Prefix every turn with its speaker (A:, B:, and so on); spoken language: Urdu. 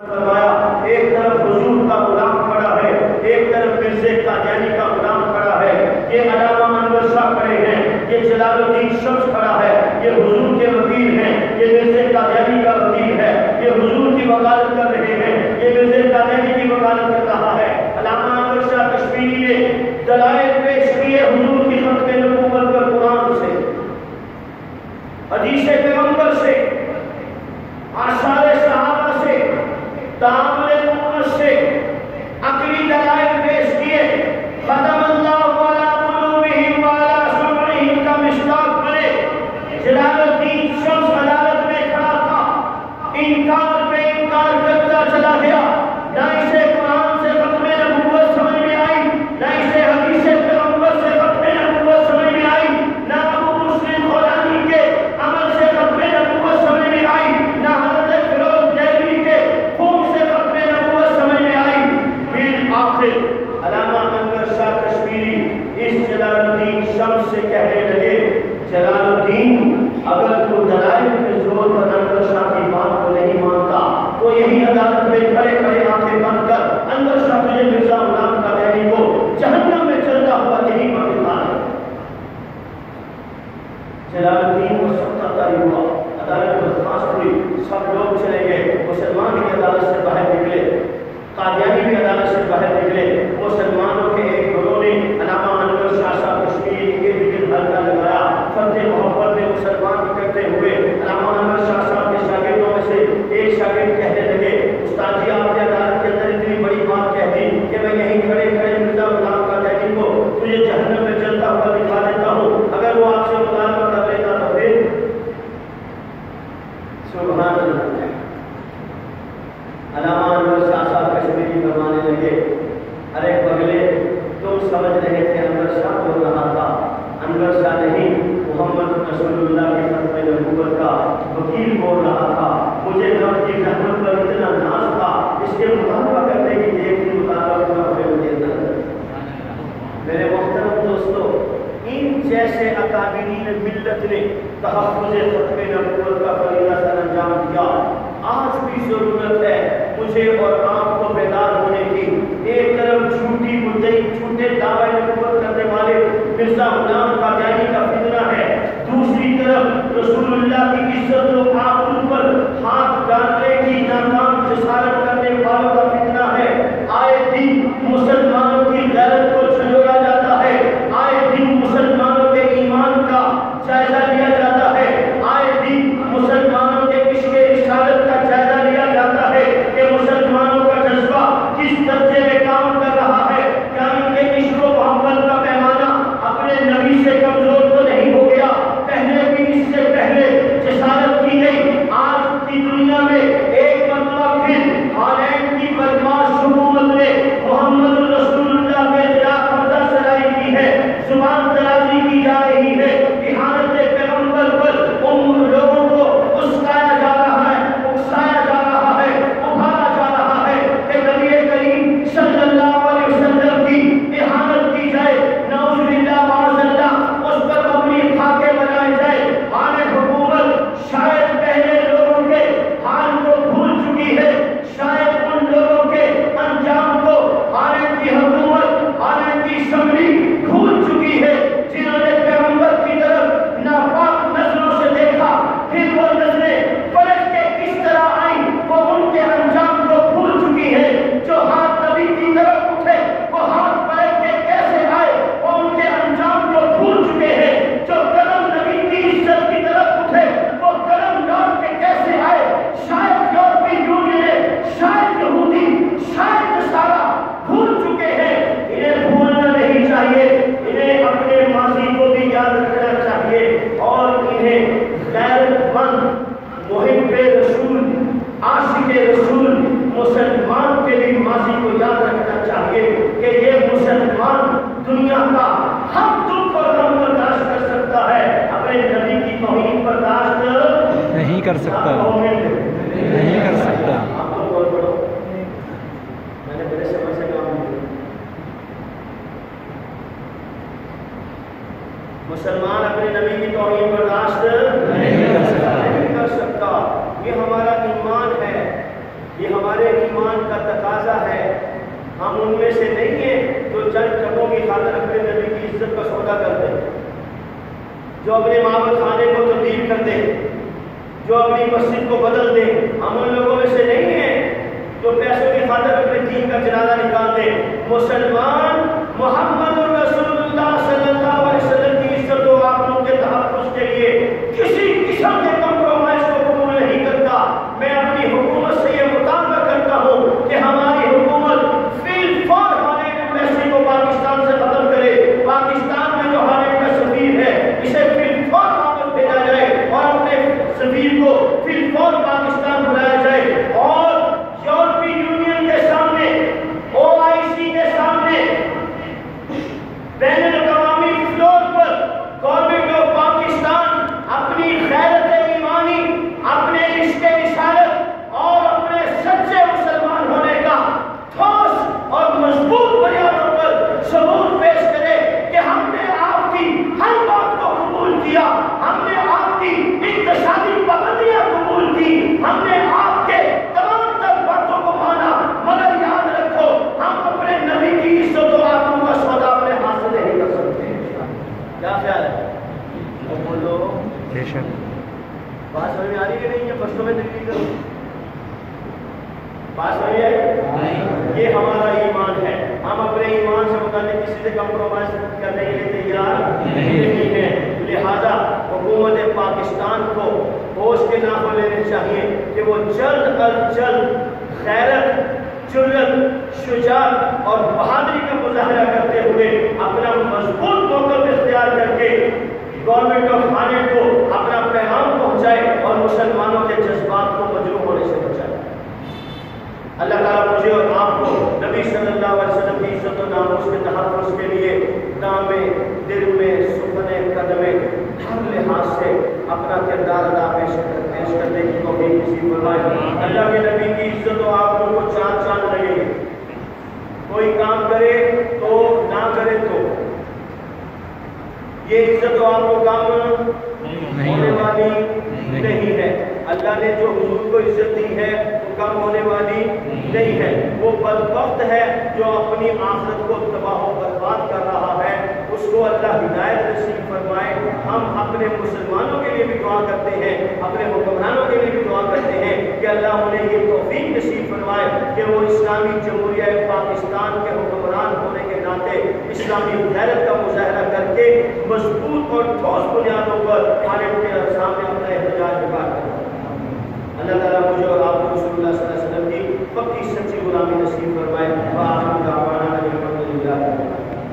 A: ایک طرف حضور کا غلام کھڑا ہے، ایک طرف مرزا قادیانی کا غلام کھڑا ہے، یہ علامہ انور شاہ کھڑے ہیں، یہ جلال الدین شمس کھڑا ہے، یہ حضور کے وکیل ہیں، یہ مرزا قادیانی کا وکیل ہے، یہ حضور کی وکالت کر رہے ہیں، یہ مرزا قادیانی کی وکالت کر رہا ہے۔ علامہ انور شاہ کشمیری نے دلائل پیش کیے حضور کی ختم نبوت پر قرآن سے، حدیث پیغمبر سے، آثار صحابہ سے، تعامل امت سے، عقلی دلائل پیش کیے۔ ختم اللہ علی قلوبہم وعلی سمعہم کا مصداق بنے۔ جلال الدین شمس عدالت میں کھڑا تھا، انکار پہ انکار کرتا چلا گیا، نہ اسے قرآن سے ختم نبوت سمجھ میں آئی، نہ اسے حدیث پیغمبر سے ختم نبوت سمجھ میں آئی، نہ ابو مسلم خولانی کے عمل سے ختم نبوت سمجھ میں آئی، نہ حضرت فیروز دہلوی کے خون سے ختم نبوت سمجھ میں آئی۔ بالآخر علامہ انور شاہ کشمیری اس جلال الدین شمس سے کہنے لگے، جلال الدین اگر تو دلائل کے زور پر انور شاہ کی بات کو نہیں مانتا تو یہی عدالت میں کھڑے کھڑے آنکھیں بند کر انور شاہ تجھے مرزا غلام قادیانی کو جہنم میں چلتا ہوا یہی پر دکھا ہے۔ جلال الدین کو سخت طاری ہوا، عدالت برخاست ہوئی، سب لوگ چلے گئے، مسلمان بھی عدالت سے باہر نکلے، قادیانی بھی عدالت سے باہر نکلے۔ مسلمانوں کے ایک گروہ نے علامہ انور شاہ صاحب کشمیری کے دل ہلکا لگایا، فتح محبت میں مسلمان کرتے ہوئے علامہ انور شاہ صاحب کے شاگردوں میں سے ایک شاگرد کہنے لگے، استاد جی آپ نے عدالت کے اندر اتنی بڑی بات کہہ دی کہ میں یہیں کھڑے کھڑے مرزا غلام قادیانی کو تجھے جہنم میں جلتا ہوا دکھا دیتا ہوں، اگر وہ آپ سے مطالبہ کر لیتا تو پھر؟ سبحان اللہ۔ علامہ انور شاہ صاحب کشمیری فرمانے لگے، ارے پگلے تم سمجھ رہے تھے انور شاہ بول رہا تھا، انور شاہ نہیں محمد رسول اللہ کی ختم نبوت کا وکیل بول رہا تھا، مجھے رب کی رحمت پر اتنا ناز تھا، اس کے مطالبہ کرنے کی ایک ہی مطالبہ پورا ہوئے مجھے اندر۔ میرے محترم دوستو، ان جیسے اکابرین ملت نے تحفظ ختم نبوت کا فریضہ سر انجام دیا۔ آج بھی ضرورت ہے مجھے اور آپ کو بیدار ہونے کی۔ ایک طرف جھوٹی مدعی جھوٹے دعوے نبوت کرنے والے مرزا غلام قادیانی کا فتنہ ہے، دوسری طرف رسول اللہ کی عزت و آبرو پر ہاتھ ڈالنے کی ناکام جسارت کرنے والوں کا فتنہ ہے۔ آئے دن مسلمانوں کی غیرت کو جھنجھوڑا جاتا ہے، آئے دن مسلمانوں کے ایمان کا جائزہ لیا جاتا ہے، آئے دن مسلمانوں کے عشق رسالت کا جائزہ لیا جاتا ہے کہ مسلمانوں کا جذبہ کس درجے میں کام کر رہا ہے، کیا ان کے عشق و محبت کا پیمانہ اپنے نبی سے کمزور تو نہیں ہو گیا؟ پہلے بھی اس سے پہلے جسارت کی گئی، آج کی دنیا میں ایک مرتبہ پھر ہالینڈ کی بدماش حکومت نے محمد رسول اللہ کے خلاف فرضہ سرائی کی ہے، زبان درازی کی جا رہی ہے، اہانت پیغمبر پر ان لوگوں کو اسکایا جا رہا ہے، اکسایا جا رہا ہے، ابھارا جا رہا ہے کہ نبی کریم صلی اللہ علیہ وسلم کی اہانت کی جائے، نعوذ باللہ معاذ اللہ اس پر اپنی خاکے بنائے جائے۔ حال حکومت شاید پہلے لوگوں کے حال کو بھول چکی ہے، شاید ان لوگوں کے انجام کو حالت کی حکومت، حالت کی اسمبلی بھول چکی ہے، جنہوں نے پیغمبر کی طرف ناپاک نظروں سے دیکھا، پھر وہ نظریں پلٹ کے کس طرح آئیں وہ ان کے انجام کو بھول چکی ہے۔ جو ہاتھ نبی کی طرف اٹھے وہ ہاتھ پلٹ کے کیسے آئے وہ ان کے انجام کو بھول چکے ہیں۔ جو قدم نبی کی عزت کی طرف اٹھے وہ قدم لوٹ کے کیسے آئے۔ شاید یورپی یونین، شاید یہودی، شاید نصارہ بھول چکے ہیں، انہیں بھولنا نہیں چاہیے، انہیں اپنے ماضی کو بھی یاد رکھنا چاہیے، اور انہیں غیرت مند محب رسول، عاشق رسول مسلمان کے بھی ماضی کو یاد رکھنا چاہیے کہ یہ مسلمان دنیا کا ہر دکھ اور غم برداشت کر سکتا ہے، اپنے نبی کی توہین برداشت
B: نہیں کر سکتا، نہیں کر سکتا۔
A: میں نے میرے سمجھ سے کام نہیں، مسلمان اپنے نبی کی توہین برداشت نہیں کر سکتا۔ یہ ہمارا ایمان ہے، یہ ہمارے ایمان کا تقاضا ہے، ہم ان میں سے نہیں ہیں جو چند ٹکوں کی خاطر اپنے نبی کی عزت کا سودا کر دیں، جو اپنے معبد خانے کو تبدیل کر دیں، جو اپنی مسجد کو بدل دیں۔ ہم ان لوگوں میں سے نہیں ہیں جو پیسوں کی خاطر اپنے دین کا جنازہ نکال دیں۔ مسلمان محمد رسول اللہ صلی اللہ علیہ وسلم کی عزت و آبرو کے تحفظ کے لیے کسی قسم کے کمپرومائز کو قبول نہیں کرتا۔ میں اپنی حکومت سے یہ مطالبہ کرتا ہوں کہ ہماری حکومت فی الفور ہمارے پیسے کو پاکستان سے ختم کرے۔ پاکستان میں جو ہمارے کا سفیر ہے اسے فی الفور واپس بھیجا جائے اور اپنے سفیر کو فی الفور پاکستان بلایا جائے، اور یورپی یونین کے سامنے، OIC کے سامنے، بین الاقوامی فلور پر گورنمنٹ آف پاکستان اپنی غیرت ایمانی، اپنے عشق رسالت اور اپنے سچے مسلمان ہونے کا ٹھوس اور مضبوط بنیادوں پر ثبوت پیش کرے کہ ہم نے آپ کی ہر بات کو قبول کیا، ہم نے آپ کی اقتصادی پابندیاں قبول کی، ہم نے آپ کے تمام تر باتوں کو مانا، مگر یاد رکھو ہم اپنے نبی کی عزت و آبرو کا سودا اپنے ہاتھ سے نہیں کر سکتے۔ کیا خیال ہے؟ بولو،
B: بے شک
A: بات سمجھ میں آ رہی ہے کہ نہیں؟ یہ فسٹوں میں تقریر کرو، بات سمجھ میں آئی؟ یہ ہمارا ایمان ہے، ہم اپنے ایمان سے متعلق کسی سے کمپرومائز کرنے کے لیے تیار نہیں ہیں۔ لہذا حکومت پاکستان کو ہوش کے ناخن لینے چاہیے کہ وہ جلد از جلد غیرت، جرأت، شجاعت اور بہادری کا مظاہرہ کرتے ہوئے اپنا مضبوط موقف اختیار کر کے گورنمنٹ آف خانے کو اپنا پیغام پہنچائے اور مسلمانوں کے جذبات کو مجروح ہونے سے بچائے۔ اللہ تعالیٰ مجھے اور آپ کو نبی صلی اللہ علیہ وسلم کی عزت و ناموس کے تحفظ کے لیے کام میں، دل میں، سخنے، قدمے، ہر لحاظ سے اپنا کردار ادا پیش کرنے کی توفیق نصیب فرمائے۔ اللہ کے نبی کی عزت و آبرو کو چاند چاند لگے گی، کوئی کام کرے تو نہ کرے تو یہ عزت و آبرو کام ہونے والی نہیں ہے۔ اللہ نے جو حضور کو عزت دی ہے وہ کم ہونے والی نہیں ہے۔ وہ بدبخت ہے جو اپنی آخرت کو تباہ و برباد کر رہا ہے، اس کو اللہ ہدایت نصیب فرمائے۔ ہم اپنے مسلمانوں کے لیے بھی دعا کرتے ہیں، اپنے حکمرانوں کے لیے بھی دعا کرتے ہیں کہ اللہ انہیں یہ توفیق نصیب فرمائے کہ وہ اسلامی جمہوریہ پاکستان کے حکمران ہونے کے ناطے اسلامی غیرت کا مظاہرہ کر کے مضبوط اور ٹھوس بنیادوں پر خالق کے سامنے اپنا احتجاج بکار کریں۔ اللہ تعالیٰ مجھے اور آپ کو رسول اللہ صلی اللہ علیہ وسلم کی پکی سچی غلامی نصیب فرمائے۔